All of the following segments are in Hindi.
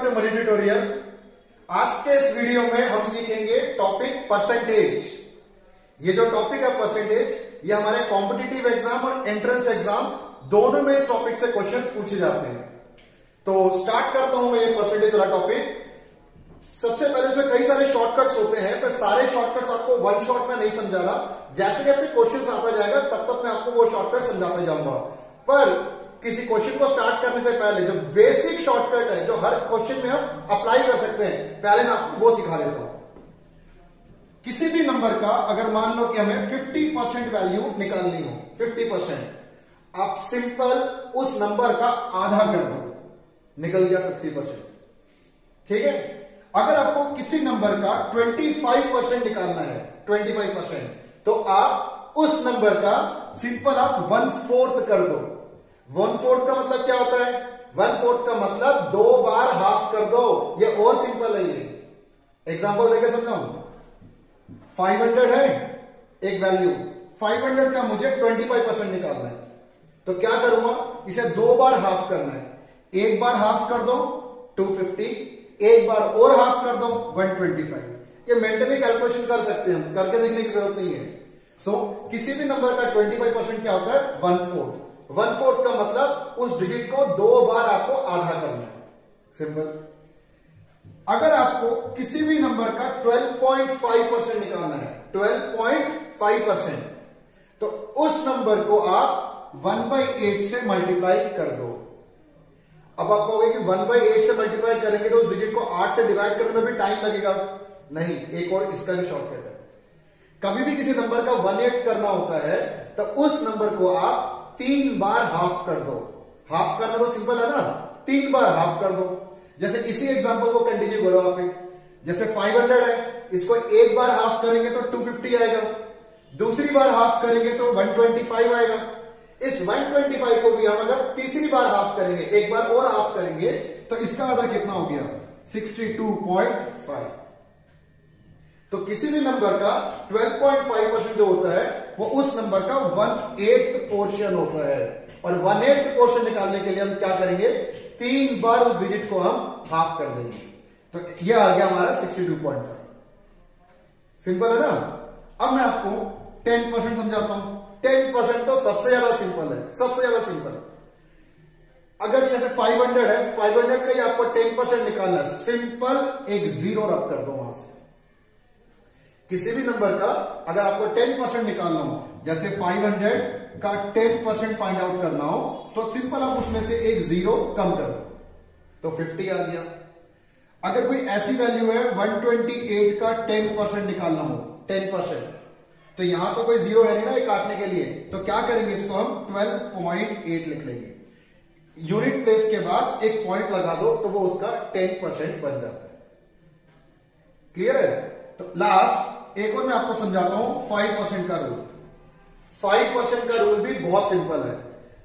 Back to money tutorial. आज के इस वीडियो में हम सीखेंगे टॉपिक परसेंटेज। ये जो टॉपिक है परसेंटेज, ये हमारे कॉम्पिटिटिव एग्जाम और एंट्रेंस एग्जाम दोनों में इस टॉपिक से क्वेश्चंस पूछे जाते हैं। तो स्टार्ट करता हूं मैं ये परसेंटेज वाला टॉपिक। सबसे पहले इसमें कई सारे शॉर्टकट्स होते हैं, पर सारे शॉर्टकट्स आपको वन शॉट में नहीं समझा रहा। जैसे जैसे क्वेश्चंस आता जाएगा तब तक मैं आपको वो शॉर्टकट समझाता जाऊंगा। पर किसी क्वेश्चन को स्टार्ट करने से पहले जो बेसिक शॉर्टकट है, जो हर क्वेश्चन में हम अप्लाई कर सकते हैं, पहले मैं आपको वो सिखा देता हूं। किसी भी नंबर का अगर मान लो कि हमें 50% वैल्यू निकालनी हो, 50%, आप सिंपल उस नंबर का आधा कर दो, निकल गया 50%। ठीक है। अगर आपको किसी नंबर का 25% निकालना है, 25%, तो आप उस नंबर का सिंपल आप 1/4 कर दो। 1/4 का मतलब क्या होता है? 1/4 का मतलब 2 बार हाफ कर दो। ये और सिंपल है। ये एग्जांपल देकर समझाऊं। 500 है एक वैल्यू, 500 का मुझे 25% निकालना है, तो क्या करूंगा? इसे 2 बार हाफ करना है। एक बार हाफ कर दो 250, एक बार और हाफ कर दो 125। ये मेंटली कैलकुलेशन कर सकते हैं हम, करके देखने की जरूरत नहीं है। किसी भी नंबर का 25% क्या होता है? 1/4। 1/4 का मतलब उस डिजिट को 2 बार आपको आधा करना है। सिंपल। अगर आपको किसी भी नंबर का 12.5% निकालना है, 12.5%, तो उस नंबर को आप 1/8 से मल्टीप्लाई कर दो। अब आप कहोगे कि 1/8 से मल्टीप्लाई करेंगे तो उस डिजिट को 8 से डिवाइड करने में भी टाइम लगेगा। नहीं, एक और इसका भी शॉर्टकट है। कभी भी किसी नंबर का 1/8 करना होता है तो उस नंबर को आप 3 बार हाफ कर दो। हाफ करना तो सिंपल है ना, 3 बार हाफ कर दो। जैसे इसी एग्जांपल को कंटिन्यू करो आप। जैसे 500 है, इसको एक बार हाफ करेंगे तो 250 आएगा, दूसरी बार हाफ करेंगे तो 125 आएगा। इस 125 को भी हम अगर तीसरी बार हाफ करेंगे, एक बार और हाफ करेंगे, तो इसका आधा कितना हो गया? 62.5। तो किसी भी नंबर का 12.5% जो होता है वो उस नंबर का 1/8 पोर्शन होता है। और 1/8 पोर्शन निकालने के लिए हम क्या करेंगे? 3 बार उस डिजिट को हम हाफ कर देंगे। तो ये आ गया हमारा 62.5। सिंपल है ना। अब मैं आपको 10% समझाता हूं। 10% तो सबसे ज्यादा सिंपल है, सबसे ज्यादा सिंपल। अगर जैसे 500 है, 500 का ही आपको 10% निकालना है, सिंपल एक 0 रब कर दो वहां से। किसी भी नंबर का अगर आपको 10% निकालना हो, जैसे 500 का 10% फाइंड आउट करना हो, तो सिंपल आप उसमें से एक 0 कम कर दो, तो 50 आ गया। अगर कोई ऐसी वैल्यू है 128 का 10% निकालना हो, 10%, तो यहां तो कोई 0 है नहीं ना ये काटने के लिए, तो क्या करेंगे? इसको हम 12.8 लिख लेंगे। यूनिट प्लेस के बाद एक पॉइंट लगा दो तो वो उसका 10% बन जाता है। क्लियर है? तो लास्ट एक और मैं आपको समझाता हूं 5% का रूल। 5% का रूल भी बहुत सिंपल है।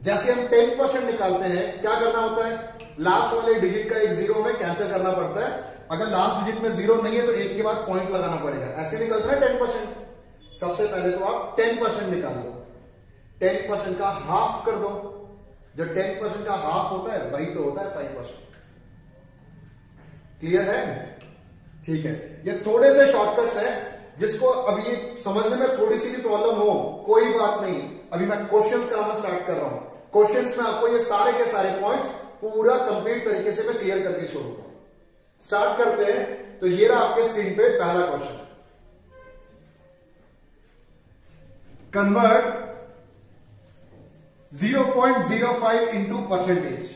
जैसे हम 10% निकालते हैं, क्या करना होता है? लास्ट वाले डिजिट का एक 0 हमें कैंसिल करना पड़ता है। अगर लास्ट डिजिट में 0 नहीं है तो एक के बाद पॉइंट लगाना पड़ेगा। ऐसे निकलता है 10%। सबसे पहले तो आप 10% निकाल लो, 10% का हाफ कर दो। जो 10% का हाफ होता है वही तो होता है 5%। क्लियर है? ठीक है। ये थोड़े से शॉर्टकट्स हैं, जिसको अब ये समझने में थोड़ी सी भी प्रॉब्लम हो, कोई बात नहीं। अभी मैं क्वेश्चंस कराना स्टार्ट कर रहा हूं। क्वेश्चंस में आपको ये सारे के सारे पॉइंट्स पूरा कंप्लीट तरीके से मैं क्लियर करके छोड़ूंगा। स्टार्ट करते हैं। तो ये रहा आपके स्क्रीन पे पहला क्वेश्चन। Convert 0.05 into percentage.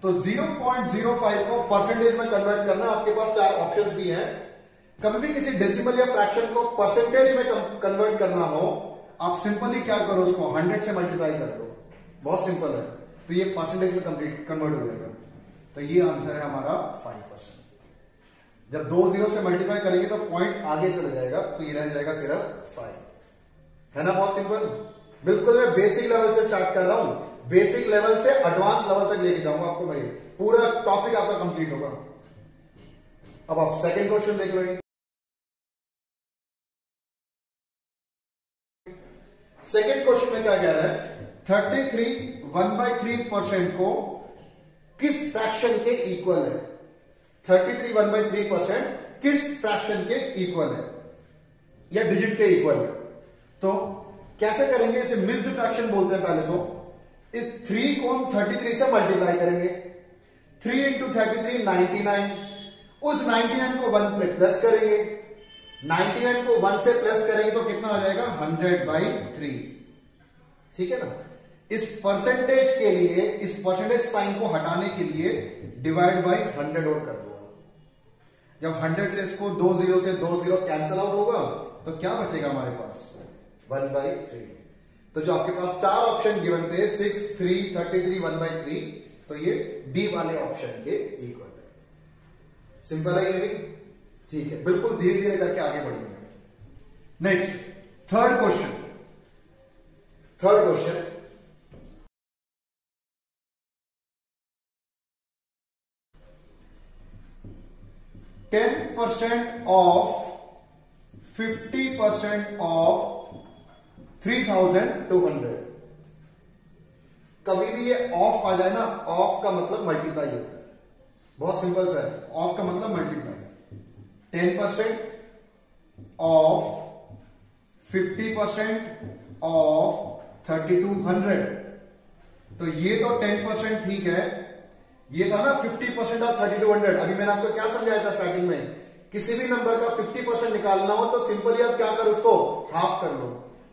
तो 0.05 को परसेंटेज में कन्वर्ट करना, आपके पास 4 ऑप्शंस भी हैं। कभी भी किसी डेसिमल या फ्रैक्शन को परसेंटेज में कन्वर्ट करना हो, आप सिंपली क्या करो? उसको 100 से मल्टीप्लाई कर दो। बहुत सिंपल है। तो ये परसेंटेज में कन्वर्ट हो जाएगा। तो ये आंसर है हमारा 5%। जब 2 0 से मल्टीप्लाई करेंगे तो पॉइंट आगे चला जाएगा, तो ये रह जाएगा सिर्फ 5। है ना? बहुत सिंपल। बिल्कुल मैं बेसिक लेवल से स्टार्ट कर रहा हूं, बेसिक लेवल से एडवांस लेवल तक लेके जाऊंगा आपको। भाई पूरा टॉपिक आपका कंप्लीट होगा। अब आप सेकंड क्वेश्चन देख लो। सेकंड क्वेश्चन में क्या कह रहा है? 33 1/3% को किस फ्रैक्शन के इक्वल है? 33 1/3% किस फ्रैक्शन के इक्वल है या डिजिट के इक्वल है? तो कैसे करेंगे? इसे मिक्स्ड फ्रैक्शन बोलते हैं। पहले तो इस 3 को हम 33 से मल्टीप्लाई करेंगे। 3 इंटू 33 99। उस 99 को 1 पे प्लस करेंगे। 99 को 1 से प्लस करेंगे तो कितना आ जाएगा? 100/3। ठीक है ना? इस परसेंटेज के लिए, इस परसेंटेज साइन को हटाने के लिए डिवाइड बाई 100 और कर दो। जब 100 से इसको 2 0 से 2 0 कैंसिल आउट होगा तो क्या बचेगा हमारे पास? 1/3। तो जो आपके पास 4 ऑप्शन गिवन थे 6 3 33 1/3, तो ये डी वाले ऑप्शन के इक्वल है। सिंपल है ये भी। ठीक है, बिल्कुल धीरे धीरे करके आगे बढ़ेंगे। Next third question. 10% of 50% of 3200। कभी भी ये ऑफ आ जाए ना, ऑफ का मतलब मल्टीप्लाई होता है। बहुत सिंपल सा है, ऑफ का मतलब मल्टीप्लाई। 10% of 50% of 3200। तो ये तो 10% ठीक है। ये था ना 50% ऑफ 3200। अभी मैंने आपको क्या समझाया था स्टार्टिंग में? किसी भी नंबर का 50% निकालना हो तो सिंपली आप क्या करो, उसको हाफ कर लो।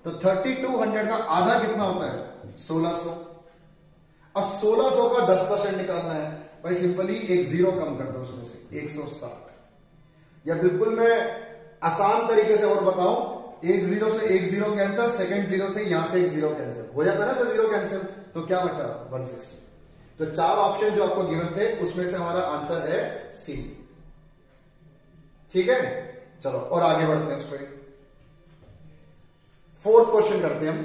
तो 3200 का आधा कितना होता है? 1600। अब 1600 का 10% निकालना है भाई, सिंपली एक जीरो कम कर दो उसमें से, 160। या बिल्कुल मैं आसान तरीके से और बताऊं, एक जीरो से एक जीरो कैंसिल, सेकंड जीरो से यहां से एक जीरो कैंसिल हो जाता है ना, जीरो कैंसिल। तो क्या बचा? 160। तो 4 ऑप्शन जो आपको गिवन थे उसमें से हमारा आंसर है सी। ठीक है, चलो और आगे बढ़ते हैं इस पर। फोर्थ क्वेश्चन करते हैं हम।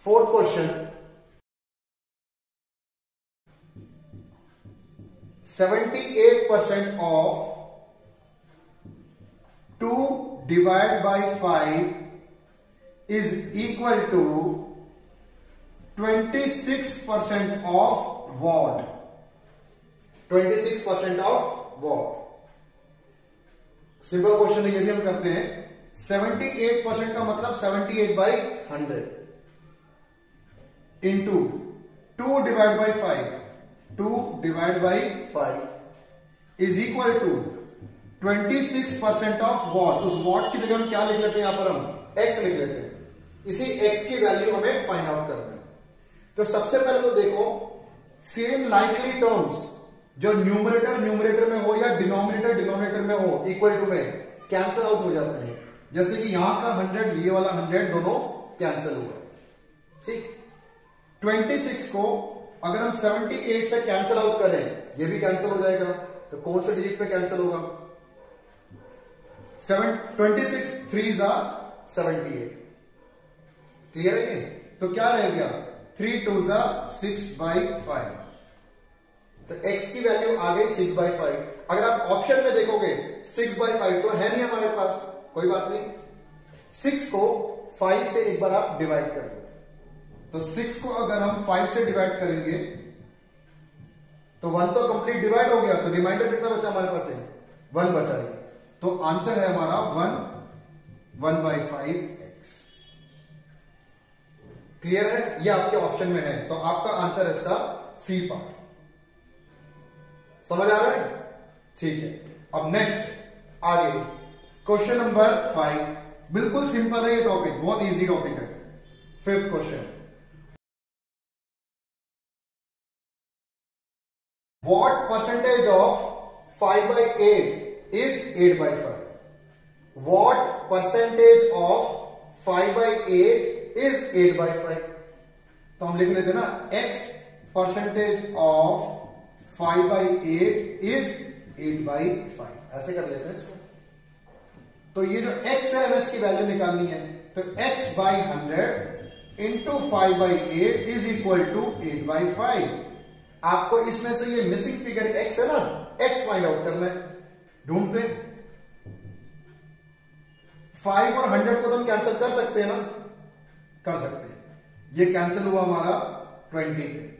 Fourth question, 78% of 2 divide by 5 is equal to 26% of what? 26% of what? Simple question है, ये भी हम करते हैं। 78% का मतलब 78/100 into 2 divide by 5, 2 divide by 5 is equal to 26% of what. उस वॉट की जगह हम क्या लिख लेते हैं? यहां पर हम एक्स लिख लेते हैं। इसी एक्स की वैल्यू हमें फाइंड आउट करना है। तो सबसे पहले तो देखो, सेम लाइकली टर्म्स जो न्यूमरेटर में हो या डिनोमिनेटर में हो, इक्वल टू में कैंसिल आउट हो जाते हैं। जैसे कि यहां का 100, ये वाला 100 दोनों कैंसिल हुआ। ठीक, 26 को अगर हम 78 से कैंसिल आउट करें, ये भी कैंसिल हो जाएगा। तो कौन से डिजिट पे कैंसिल होगा? 26 3 78। क्लियर है ये? तो क्या रह गया? 3 2 6/5। तो x की वैल्यू आ गई 6/5। अगर आप ऑप्शन में देखोगे 6/5 तो है नहीं हमारे पास, कोई बात नहीं। 6 को 5 से एक बार आप डिवाइड कर दो। तो 6 को अगर हम 5 से डिवाइड करेंगे तो 1 तो कंप्लीट डिवाइड हो गया, तो रिमाइंडर कितना बचा हमारे पास है? 1 बचा है। तो आंसर है हमारा 1/5x। क्लियर है? ये आपके ऑप्शन में है, तो आपका आंसर है इसका सी पार्ट। समझ आ रहा है? ठीक है। अब नेक्स्ट आगे क्वेश्चन नंबर 5। बिल्कुल सिंपल है ये टॉपिक, बहुत इजी टॉपिक है। 5th question, what percentage of 5/8 is 8/5? What percentage of 5/8 is 8/5? तो हम लिख लेते ना, x परसेंटेज ऑफ 5/8 इज 8/5। ऐसे कर लेते हैं इसको। तो ये जो x है इसकी वैल्यू निकालनी है। तो x/100 into 5/8 is equal to 8/5। आपको इसमें से ये मिसिंग फिगर x है ना, x फाइंड आउट करना है। ढूंढते हैं। 5 और 100 को तो हम कैंसिल कर सकते हैं ना, कर सकते हैं। ये कैंसिल हुआ हमारा 20 पे।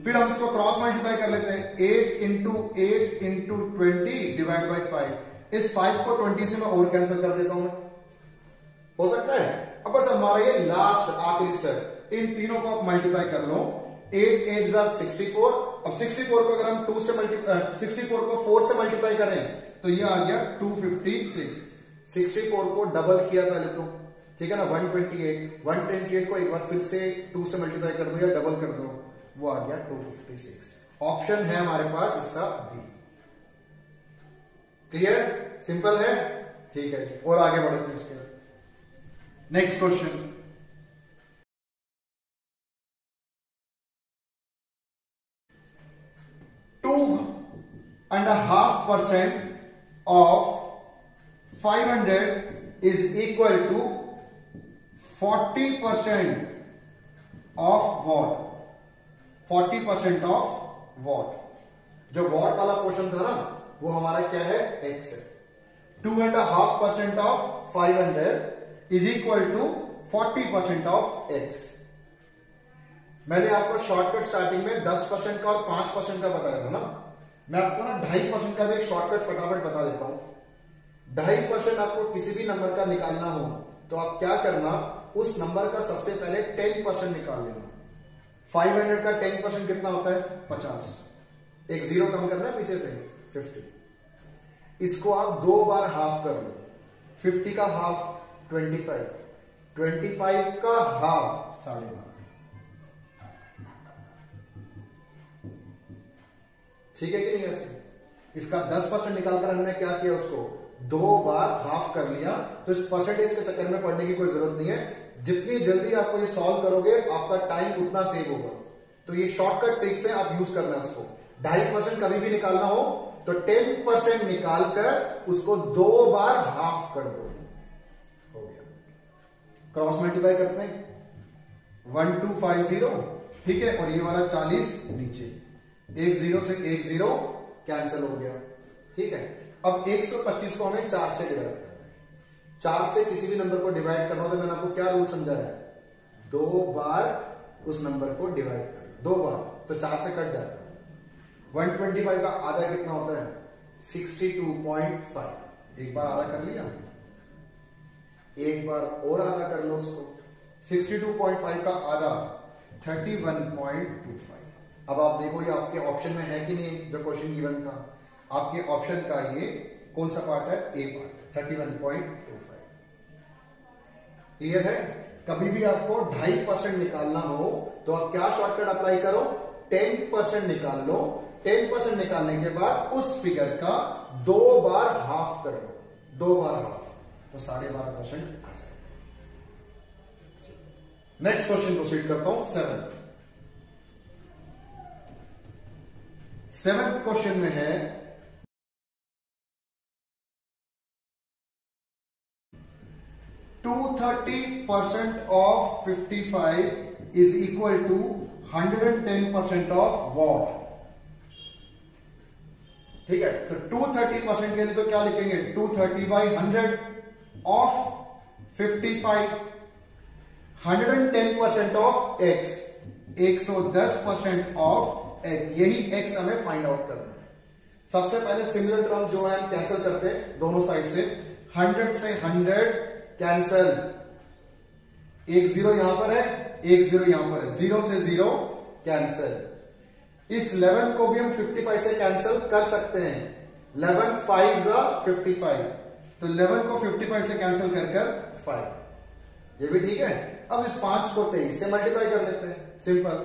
फिर हम इसको क्रॉस मल्टीप्लाई कर लेते हैं, 8 इंटू 20 डिवाइड बाई 5। इस 5 को 20 से मैं और कैंसिल कर देता हूं, हो सकता है। अब बस हमारा ये लास्ट आखिरी स्टेप, इन तीनों को आप मल्टीप्लाई कर लो। 8 8 जा 64। अब 64 को अगर हम 64 को 4 से मल्टीप्लाई करें तो ये आ गया 256। 64 को डबल किया पहले तो, ठीक है ना, 128 को एक बार फिर से 2 से मल्टीप्लाई कर दो या डबल कर दो, वो आ गया 256। ऑप्शन है हमारे पास इसका बी। क्लियर, सिंपल है, ठीक है। और आगे बढ़ते हैं इसके next question. %2.5% of 500 is equal to 40% of what? 40% of what? जो वॉट वाला क्वेश्चन था ना, वो हमारा क्या है, एक्स है। 2.5% of 500 is equal to 40% of X. मैंने आपको शॉर्टकट स्टार्टिंग में 10% का और 5% का बताया था ना, मैं आपको ना 2.5% का भी एक शॉर्टकट फटाफट बता देता हूं। 2.5% आपको किसी भी नंबर का निकालना हो तो आप क्या करना, उस नंबर का सबसे पहले 10% निकाल लेना। 500 का 10% कितना होता है, 50। एक जीरो कम करना है पीछे से, 50। इसको आप 2 बार हाफ कर लो। 50 का हाफ 25, 25 का हाफ 12.5। ठीक है कि नहीं? ऐसे इसका 10% निकालकर हमने क्या किया, उसको 2 बार हाफ कर लिया। तो इस परसेंटेज के चक्कर में पढ़ने की कोई जरूरत नहीं है। जितनी जल्दी आपको ये सॉल्व करोगे आपका टाइम उतना सेव होगा। तो ये शॉर्टकट ट्रिक्स है, आप यूज करना इसको। 2.5% कभी भी निकालना हो तो 10% निकालकर उसको 2 बार हाफ कर दो, हो गया। क्रॉस मल्टीप्लाई करते हैं, 1250, ठीक है, और ये वाला 40 नीचे, 1 0 से 1 0 कैंसिल हो गया, ठीक है। अब 125 को हमें 4 से डिवाइड करना है। 4 से किसी भी नंबर को डिवाइड करना हो तो मैंने आपको क्या रूल समझाया, 2 बार उस नंबर को डिवाइड कर, 2 बार, तो 4 से कट जाता है। 125 का आधा कितना होता है, 62.5। एक बार आधा कर लिया, एक बार और आधा कर लो उसको। 62.5 का आधा 31.25। अब आप देखो ये आपके ऑप्शन में है कि नहीं, जो क्वेश्चन गिवन था आपके ऑप्शन का ये कौन सा पार्ट है, ए पार्ट, 31.25। क्लियर है? कभी भी आपको 2.5% निकालना हो तो आप क्या शॉर्टकट अप्लाई करो, 10% निकाल लो। 10% निकालने के बाद उस फिगर का 2 बार हाफ कर लो, 2 बार हाफ, तो 12.5% आ जाएगा। नेक्स्ट क्वेश्चन प्रोसीड करता हूं, 7th क्वेश्चन में है, %230 of 55 is equal to 110% of what? ठीक है, तो 230% के लिए तो क्या लिखेंगे, 230/100 of 55, 110% of x, 110% of x, यही x हमें फाइंड आउट करना है। सबसे पहले सिमिलर टर्म्स जो है हम कैंसिल करते हैं दोनों साइड से। 100 से 100 कैंसल, 1 0 यहां पर है, 1 0 यहां पर है, 0 से 0 कैंसल। इस 11 को भी हम 55 से कैंसिल कर सकते हैं। 11 5 55, तो 11 को 55 से कैंसिल कर 5, ये भी ठीक है। अब इस 5 को 23 से मल्टीप्लाई कर लेते हैं, सिंपल।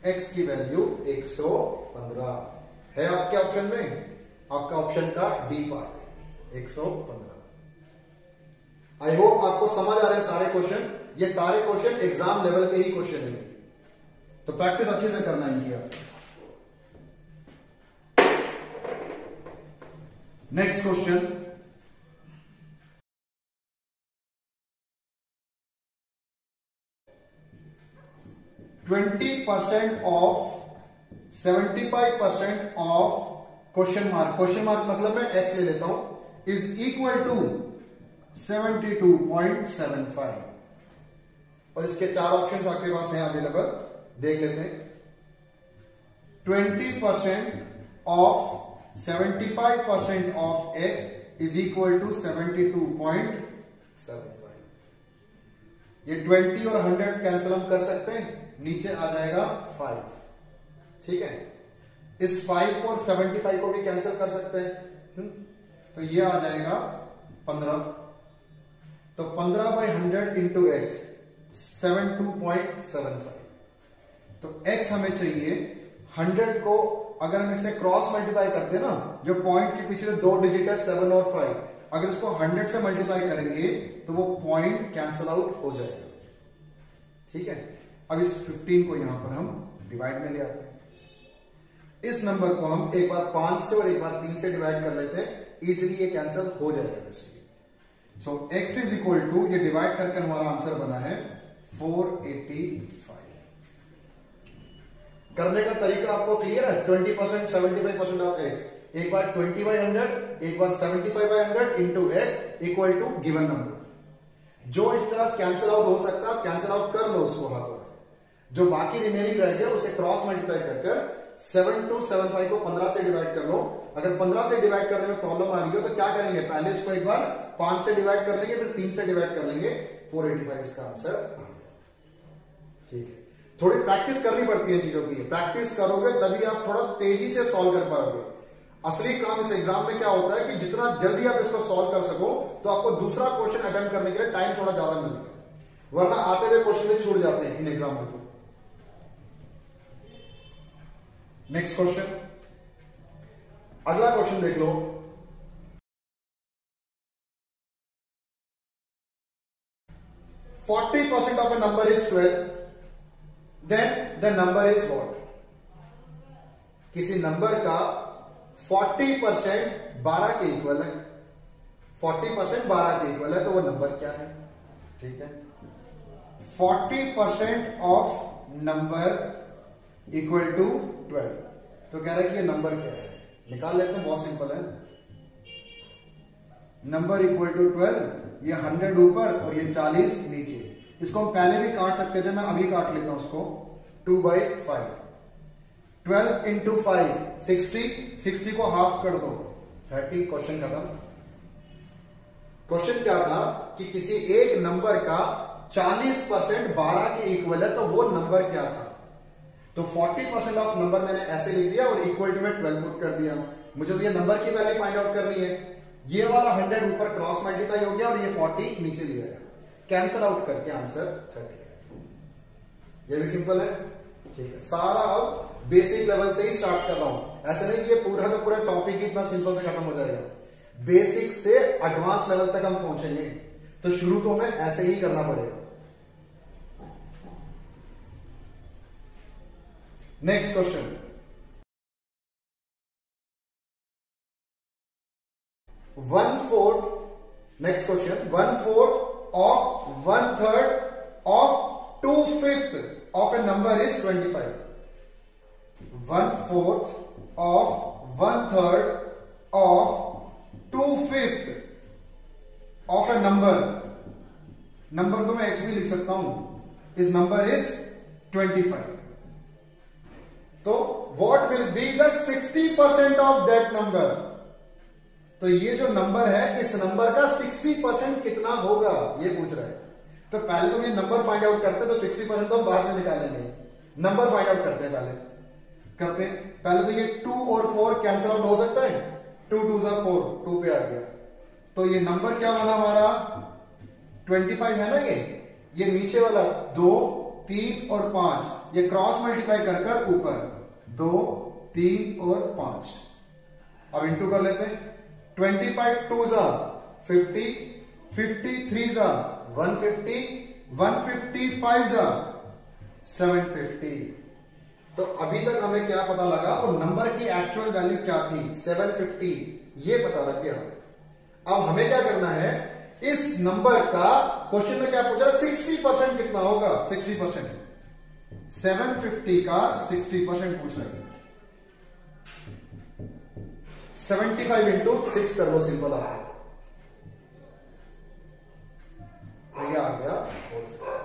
x की वैल्यू 115 है आपके ऑप्शन में, आपका ऑप्शन का डी पार्ट है 115। आई होप आपको समझ आ रहे हैं सारे क्वेश्चन। ये सारे क्वेश्चन एग्जाम लेवल के ही क्वेश्चन है, तो प्रैक्टिस अच्छे से करना इनकी आप। Next question, %20 of 75% of question mark मतलब मैं x ले लेता हूं, इज इक्वल टू 72.75। और इसके चार ऑप्शंस आपके पास हैं अवेलेबल, देख लेते हैं। 20% of 75% of x is equal to 72.75। ये 20 और 100 कैंसिल हम कर सकते हैं, नीचे आ जाएगा 5। ठीक है, इस 5 को और 75 को भी कैंसिल कर सकते हैं। तो ये आ जाएगा 15। तो 15/100 इंटू एक्स 72.75। तो x हमें चाहिए 100 को, अगर हम इससे क्रॉस मल्टीप्लाई करते हैं ना, जो पॉइंट के पीछे दो डिजिट है 7 और 5, अगर इसको 100 से मल्टीप्लाई करेंगे तो वो पॉइंट कैंसल आउट हो जाएगा। ठीक है, अब इस 15 को यहां पर हम डिवाइड में ले आते हैं। इस नंबर को हम एक बार 5 से और एक बार 3 से डिवाइड कर लेते हैं, इजीली ये कैंसिल हो जाएगा वैसे। सो x इज इक्वल टू, ये डिवाइड करके हमारा आंसर बना है 485। करने का तरीका आपको क्लियर है? 20% 75% ऑफ x, एक बार 20/100, एक बार 75/100 into X equal to given number. जो इस तरफ कैंसिल आउट हो सकता है, कैंसिल आउट कर लो उसको हाथों। जो बाकी रिमेनिंग रह गया उसे क्रॉस मल्टीप्लाई कर 7275 को 15 से डिवाइड कर लो। अगर 15 से डिवाइड करने में प्रॉब्लम आ रही हो तो क्या करेंगे, पहले इसको एक बार 5 से डिवाइड कर लेंगे, फिर 3 से डिवाइड कर लेंगे। 485 इसका आंसर आ गया। ठीक है, थोड़ी प्रैक्टिस करनी पड़ती है चीजों की। प्रैक्टिस करोगे तभी आप थोड़ा तेजी से सॉल्व कर पाओगे। असली काम इस एग्जाम में क्या होता है कि जितना जल्दी आप इसको सॉल्व कर सको तो आपको दूसरा क्वेश्चन अटेम्प्ट करने के लिए टाइम थोड़ा ज्यादा मिलता है, वरना आते हुए क्वेश्चन में छूट जाते हैं इन एग्जाम में। तो नेक्स्ट क्वेश्चन, अगला क्वेश्चन देख लो। "40% of a number is 12, then the number is what?" किसी नंबर का 40% 12 के इक्वल है, 40% 12 के इक्वल है, तो वो नंबर क्या है? ठीक है, 40% ऑफ नंबर इक्वल टू 12। तो कह रहा है कि ये नंबर क्या है, निकाल लेते हैं, बहुत सिंपल है। नंबर इक्वल टू 12, ये 100 ऊपर और ये 40 नीचे। इसको हम पहले भी काट सकते थे, मैं अभी काट लेता हूं उसको। 2/5, 12 इंटू 5 60 को हाफ कर दो 30। क्वेश्चन खत्म। क्वेश्चन क्या था कि किसी एक नंबर का 40% 12 के इक्वल है, तो वो नंबर क्या था? तो 40% ऑफ नंबर मैंने ऐसे लिख दिया और इक्वल टू में 12 पुट कर दिया। मुझे तो ये नंबर की वैल्यू फाइंड आउट करनी है। ये वाला 100 ऊपर क्रॉस मल्टीप्लाई हो गया और ये 40 नीचे लिया गया, कैंसल आउट करके आंसर 30 है। ये भी सिंपल है। ठीक है, सारा अब बेसिक लेवल से ही स्टार्ट कर रहा हूं, ऐसा नहीं कि ये पूरा का पूरा टॉपिक ही इतना सिंपल से खत्म हो जाएगा। बेसिक से एडवांस लेवल तक हम पहुंचेंगे, तो शुरू तो हमें ऐसे ही करना पड़ेगा। Next question, next question 1/4 of 1/3 of 2/5 of A number is 25। 1/4 of 1/3 of 2/5 of A number को मैं एक्स भी लिख सकता हूं। इस नंबर इज 25। तो what will be the 60% of that number? तो ये जो नंबर है, इस नंबर का 60% कितना होगा, ये पूछ रहा है। तो पहले तो ये नंबर फाइंड आउट करते हैं, तो 60% तो हम बाद में निकालेंगे। नंबर फाइंड आउट करते हैं पहले तो ये 2 और 4 कैंसिल आउट हो सकता है। 2 2 4, 2 पे आ गया। तो ये नंबर क्या बना हमारा? 25 है ना। ये नीचे वाला 2 3 और 5, ये क्रॉस मल्टीप्लाई कर ऊपर 2 3 और 5। अब इंटू कर लेते हैं। 25 2 50, 53 150, 155 750। तो अभी तक हमें क्या पता लगा, और नंबर की एक्चुअल वैल्यू क्या थी? 750, ये पता लग गया। अब हमें क्या करना है, इस नंबर का क्वेश्चन में क्या पूछा? 60% कितना होगा? 60%, 750 का 60% पूछ रहे हैं। 75 इंटू 6 कर लो, सिंपल आपको। ये आ गया 450।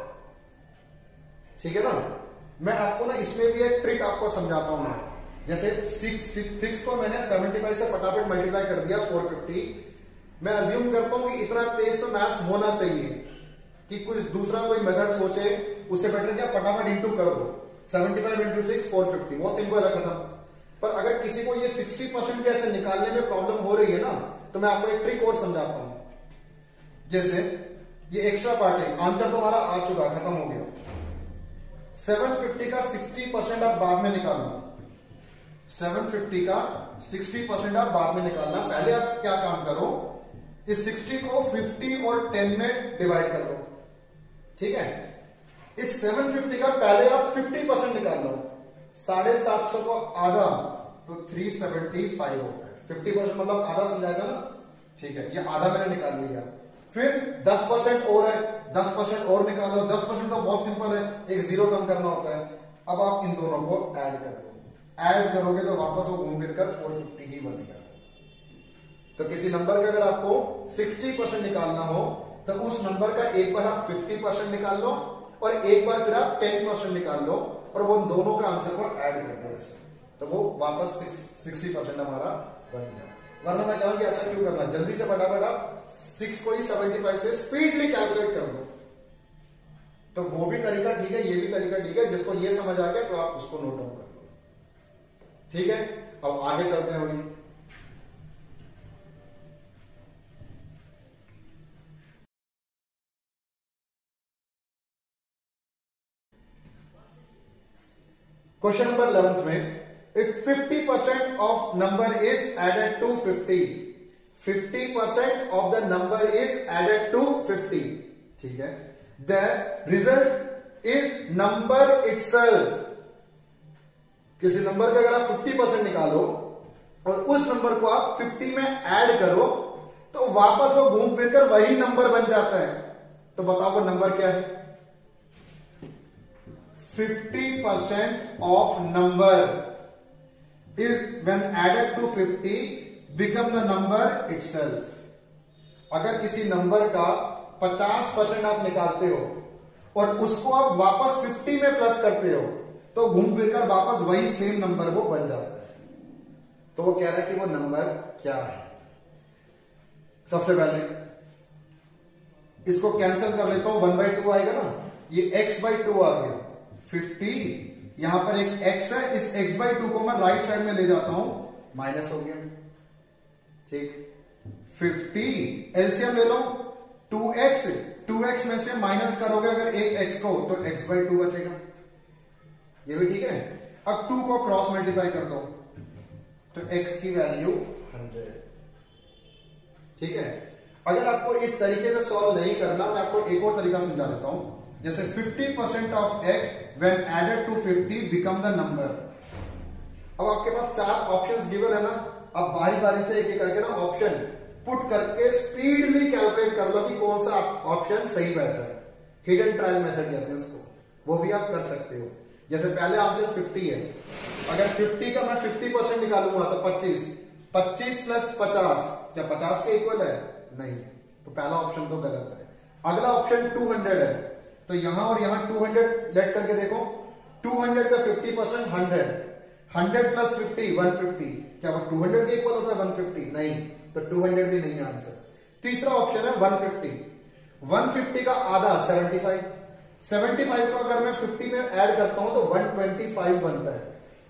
ठीक है ना। मैं आपको ना इसमें भी एक ट्रिक आपको समझाता हूं ना। जैसे 6 को मैंने 75 से फटाफट मल्टीप्लाई कर दिया 450। मैं अज्यूम करता हूं कि इतना तेज तो मैथ्स होना चाहिए कि कुछ दूसरा कोई मेथड सोचे, उससे बेटर क्या फटाफट इंटू कर दो। 75 इंटू 6 450, बहुत सिंपल है, खत्म। पर अगर किसी को ये 60% भी ऐसे निकालने में प्रॉब्लम हो रही है ना, तो मैं आपको एक ट्रिक और समझाता हूं। जैसे ये एक्स्ट्रा पार्ट है, आंसर तो हमारा आ चुका, खत्म हो गया। 750 का 60% आप बाद में निकालना। 750 का 60% आप बाद में निकालना। पहले आप क्या काम करो, इस 60 को 50 और 10 में डिवाइड कर लो। ठीक है। इस 750 का पहले आप 50% निकाल लो। 750 को आधा तो 375 होता है। 50% मतलब आधा समझाएगा ना। ठीक है, ये आधा मैंने निकाल लिया। फिर 10% और है, 10% और निकालो। 10% तो बहुत सिंपल है, एक जीरो कम करना होता है। अब आप इन दोनों को ऐड कर लो। ऐड करोगे तो वापस वो घूम फिर कर 450 ही बनेगा। तो किसी नंबर का अगर आपको 60% निकालना हो तो उस नंबर का एक बार आप 50% निकाल लो और एक बार फिर आप 10% निकाल लो और वो दोनों का आंसर को ऐड कर दो ऐसे, तो वो वापस 60% हमारा बन गया। वरना मैं कहूं कि ऐसा क्यों करना, जल्दी से फटाफट आप 6 को ही 75 से स्पीडली कैलकुलेट कर दो। तो वो भी तरीका ठीक है, ये भी तरीका ठीक है। जिसको ये समझ आ गया तो आप उसको नोट डाउन कर लो। ठीक है, अब आगे चलते हैं। अभी क्वेश्चन नंबर 11 में, if 50% of number is added to 50, 50% of the number is added to 50, ठीक है, the result is number itself। किसी नंबर का अगर आप 50% निकालो और उस नंबर को आप 50 में ऐड करो तो वापस वो घूम फिर कर वही नंबर बन जाता है। तो बताओ वो नंबर क्या है। 50% of number is when added to 50 become the number itself। अगर किसी नंबर का 50% आप निकालते हो और उसको आप वापस 50 में प्लस करते हो तो घूम फिरकर वापस वही सेम नंबर वो बन जाता है। तो वो कह रहा है कि वो नंबर क्या है। सबसे पहले इसको कैंसिल कर लेता हूं, 1/2 आएगा ना, ये x/2 आ गया। 50, यहां पर एक x है, इस x/2 को मैं राइट साइड में ले जाता हूं, माइनस हो गया। ठीक, 50 एलसीएम ले लो, 2x में से माइनस करोगे अगर एक x को तो x/2 बचेगा। ये भी ठीक है। अब 2 को क्रॉस मल्टीप्लाई कर दो तो x की वैल्यू 100। ठीक है। अगर आपको इस तरीके से सॉल्व नहीं करना, मैं आपको एक और तरीका समझा देता हूं। जैसे 50% of x when added to 50 become the number। अब आपके पास 4 ऑप्शंस गिवन है ना, अब बारी बारी से एक एक करके ना ऑप्शन पुट करके स्पीडली कैलकुलेट कर लो कि कौन सा ऑप्शन सही बैठ रहा है। हिडन ट्रायल मेथड कहते हैं इसको, वो भी आप कर सकते हो। जैसे पहले आंसर 50 है, अगर 50 का मैं 50% निकालूंगा तो 25 प्लस 50 क्या 50 के इक्वल है? नहीं, तो पहला ऑप्शन तो गलत है। अगला ऑप्शन 200 है, तो यहां और यहां 200 लेट करके देखो, 200 का 50% 100 प्लस 50 150, क्या वो 200 के इक्वल होता है 150? नहीं, तो 200 भी नहीं है आंसर। तीसरा ऑप्शन है 150 का आधा 75 को अगर मैं 50 में ऐड करता हूं तो 125 बनता है।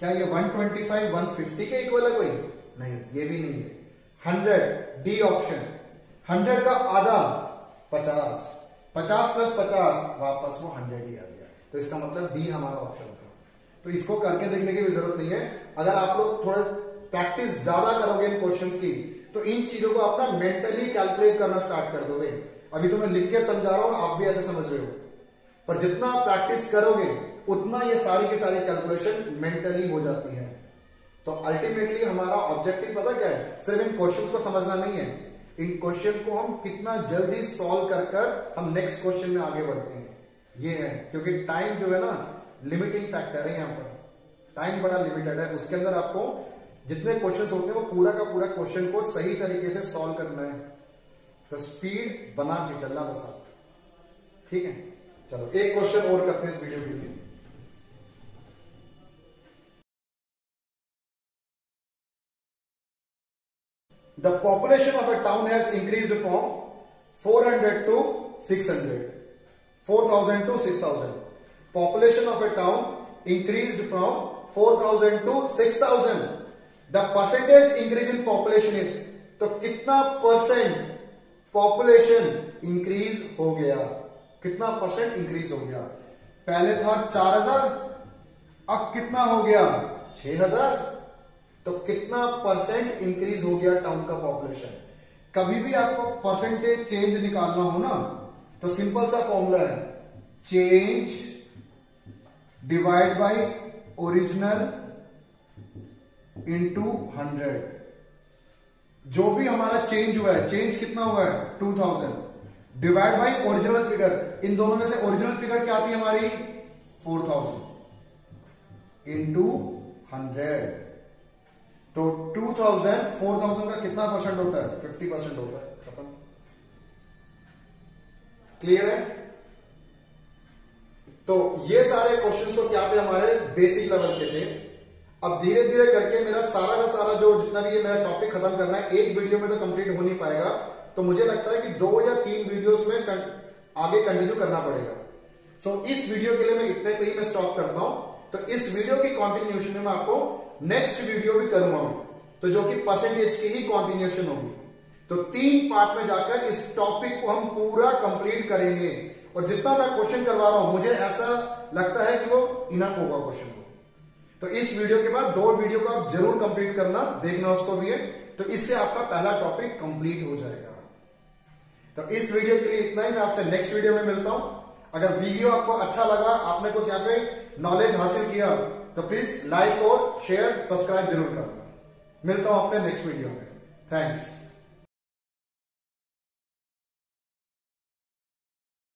क्या ये 125 150 के इक्वल है कोई? नहीं, ये भी नहीं है। 100 डी ऑप्शन, 100 का आधा 50 प्लस 50 वापस वो 100 ही आ गया। तो इसका मतलब डी हमारा ऑप्शन था। तो इसको करके देखने की भी जरूरत नहीं है। अगर आप लोग थोड़ा प्रैक्टिस ज्यादा करोगे इन क्वेश्चंस की तो इन चीजों को आप ना मेंटली कैलकुलेट करना स्टार्ट कर दोगे। अभी तो मैं लिख के समझा रहा हूं, आप भी ऐसे समझ रहे हो, पर जितना आप प्रैक्टिस करोगे उतना ये सारी की सारी कैलकुलेशन मेंटली हो जाती है। तो अल्टीमेटली हमारा ऑब्जेक्टिव पता क्या है? सिर्फ इन क्वेश्चंस को समझना नहीं है, इन क्वेश्चन को हम कितना जल्दी सॉल्व कर हम नेक्स्ट क्वेश्चन में आगे बढ़ते हैं, ये है। क्योंकि टाइम जो है ना लिमिटिंग फैक्टर है, यहाँ पर टाइम बड़ा लिमिटेड है। उसके अंदर आपको जितने क्वेश्चंस होते हैं वो पूरा का पूरा क्वेश्चन को सही तरीके से सॉल्व करना है। तो स्पीड बना के चलना बस आप। ठीक है, चलो एक क्वेश्चन और करते हैं इस वीडियो के लिए। The population of a town has increased from 400 to 600. 4,000 to 6,000. Population of a town increased from 4,000 to 6,000. The percentage increase in population is, तो कितना परसेंट पॉपुलेशन इंक्रीज हो गया, कितना परसेंट इंक्रीज हो गया? पहले था 4,000, अब कितना हो गया? 6,000। तो कितना परसेंट इंक्रीज हो गया टाउन का पॉपुलेशन? कभी भी आपको परसेंटेज चेंज निकालना हो ना, तो सिंपल सा फॉर्मूला है, change divide by original into 100। जो भी हमारा चेंज हुआ है, चेंज कितना हुआ है? 2000 डिवाइड बाय ओरिजिनल फिगर। इन दोनों में से ओरिजिनल फिगर क्या थी हमारी? 4000 इनटू 100। तो 2000 4000 का कितना परसेंट होता है? 50% होता है। खत्म। क्लियर है? तो ये सारे क्वेश्चंस तो क्या थे? हमारे बेसिक लेवल के थे। अब धीरे धीरे करके मेरा सारा का सारा जो जितना भी ये मेरा टॉपिक खत्म करना है, एक वीडियो में तो कंप्लीट हो नहीं पाएगा, तो मुझे लगता है कि 2 या 3 वीडियोस में आगे कंटिन्यू करना पड़ेगा। सो इस वीडियो के लिए मैं इतने पे ही मैं स्टॉप करता हूं। तो इस वीडियो की कॉन्टिन्यूएशन में मैं आपको नेक्स्ट वीडियो भी करूंगा मैं, तो जो कि परसेंटेज की ही कॉन्टिन्यूएशन होगी। तो 3 पार्ट में जाकर इस टॉपिक को हम पूरा कंप्लीट करेंगे। और जितना मैं क्वेश्चन करवा रहा हूं, मुझे ऐसा लगता है कि वो इनफ होगा क्वेश्चन को। तो इस वीडियो के बाद 2 वीडियो को आप जरूर कंप्लीट करना, देखना उसको भी है, तो इससे आपका पहला टॉपिक कंप्लीट हो जाएगा। तो इस वीडियो के लिए इतना ही। मैं आपसे नेक्स्ट वीडियो में मिलता हूं। अगर वीडियो आपको अच्छा लगा, आपने कुछ यहाँ पे नॉलेज हासिल किया, तो प्लीज लाइक और शेयर सब्सक्राइब जरूर करना। मिलता हूं आपसे नेक्स्ट वीडियो में। थैंक्स।